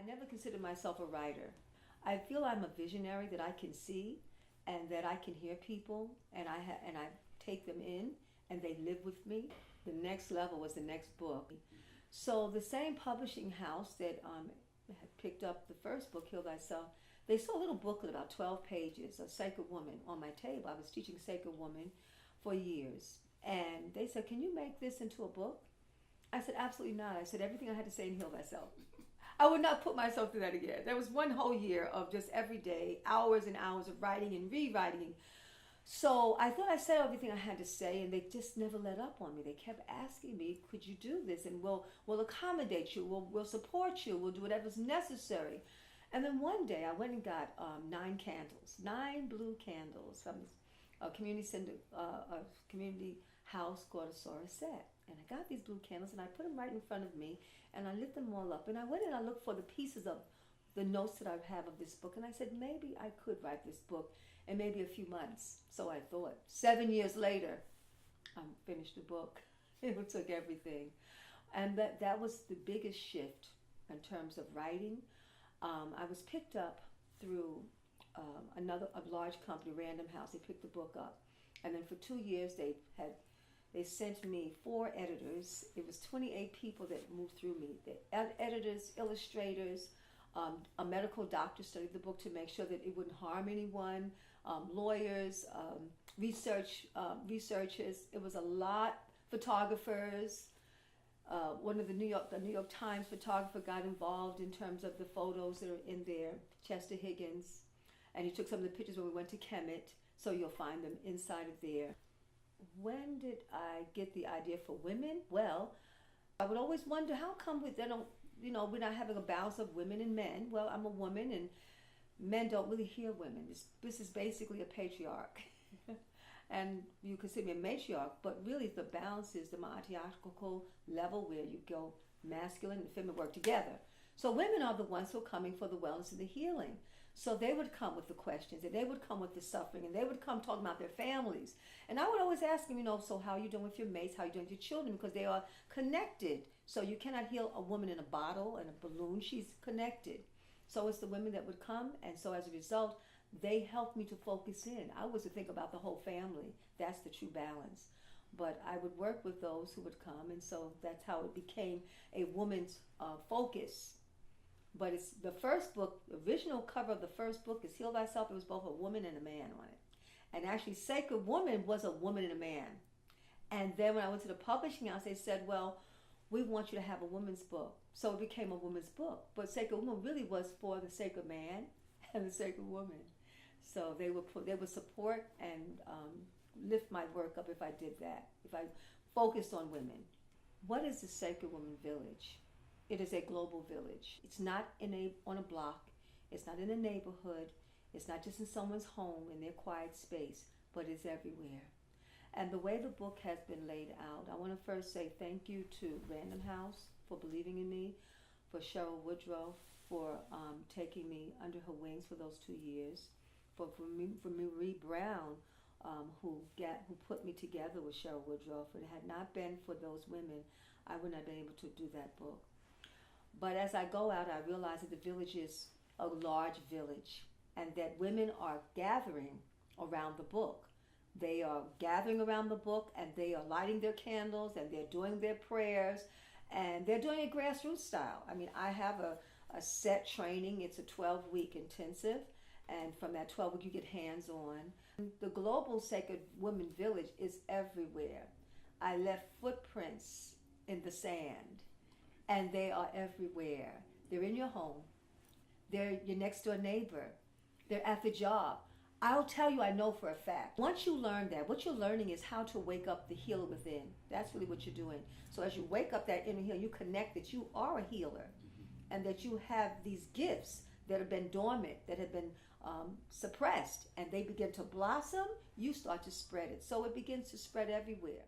I never considered myself a writer. I feel I'm a visionary, that I can see and that I can hear people, and I take them in and they live with me. The next level was the next book. So the same publishing house that had picked up the first book, Heal Thyself, they saw a little booklet about 12 pages, a Sacred Woman, on my table. I was teaching Sacred Woman for years. And they said, "Can you make this into a book?" I said, "Absolutely not." I said, "Everything I had to say in Heal Thyself." I would not put myself through that again. There was one whole year of just every day, hours and hours of writing and rewriting. So I thought I said everything I had to say, and they just never let up on me. They kept asking me, "Could you do this? And we'll accommodate you. We'll support you. We'll do whatever's necessary." And then one day I went and got 9 blue candles from a community center, a community house called Asora Set. And I got these blue candles and I put them right in front of me and I lit them all up. And I went and I looked for the pieces of the notes that I have of this book. And I said, maybe I could write this book in maybe a few months. So I thought. 7 years later, I finished the book. It took everything. And that was the biggest shift in terms of writing. I was picked up through a large company, Random House. They picked the book up. And then for 2 years, they sent me 4 editors. It was 28 people that moved through me. The editors, illustrators, a medical doctor studied the book to make sure that it wouldn't harm anyone, lawyers, researchers. It was a lot, photographers. One of the New York Times photographer got involved in terms of the photos that are in there, Chester Higgins. And he took some of the pictures when we went to Kemet, so you'll find them inside of there. When did I get the idea for women? Well, I would always wonder, how come they don't, we're not having a balance of women and men? Well, I'm a woman and men don't really hear women. This is basically a patriarch. And you consider me a matriarch, but really the balance is the matriarchal level where you go masculine and feminine work together. So women are the ones who are coming for the wellness and the healing. So they would come with the questions, and they would come with the suffering, and they would come talking about their families. And I would always ask them, so how are you doing with your mates? How are you doing with your children? Because they are connected. So you cannot heal a woman in a bottle and a balloon. She's connected. So it's the women that would come, and so as a result, they helped me to focus in. I was to think about the whole family. That's the true balance. But I would work with those who would come, and so that's how it became a woman's focus. But it's the first book, the original cover of the first book is Heal Thyself. It was both a woman and a man on it. And actually, Sacred Woman was a woman and a man. And then when I went to the publishing house, they said, well, we want you to have a woman's book. So it became a woman's book. But Sacred Woman really was for the sacred man and the sacred woman. So they would support and lift my work up if I did that, if I focused on women. What is the Sacred Woman Village? It is a global village. It's not on a block. It's not in a neighborhood. It's not just in someone's home, in their quiet space, but it's everywhere. And the way the book has been laid out, I want to first say thank you to Random House for believing in me, for Cheryl Woodrow for taking me under her wings for those 2 years, for Marie Brown, who put me together with Cheryl Woodrow. If it had not been for those women, I would not have been able to do that book. But as I go out, I realize that the village is a large village and that women are gathering around the book. They are gathering around the book and they are lighting their candles and they're doing their prayers and they're doing it grassroots style. I mean, I have a set training. It's a 12-week intensive, and from that 12-week you get hands-on. The Global Sacred Women Village is everywhere. I left footprints in the sand. And they are everywhere. They're in your home. They're your next door neighbor. They're at the job. I'll tell you, I know for a fact. Once you learn that, what you're learning is how to wake up the healer within. That's really what you're doing. So as you wake up that inner healer, you connect that you are a healer and that you have these gifts that have been dormant, that have been suppressed, and they begin to blossom, you start to spread it. So it begins to spread everywhere.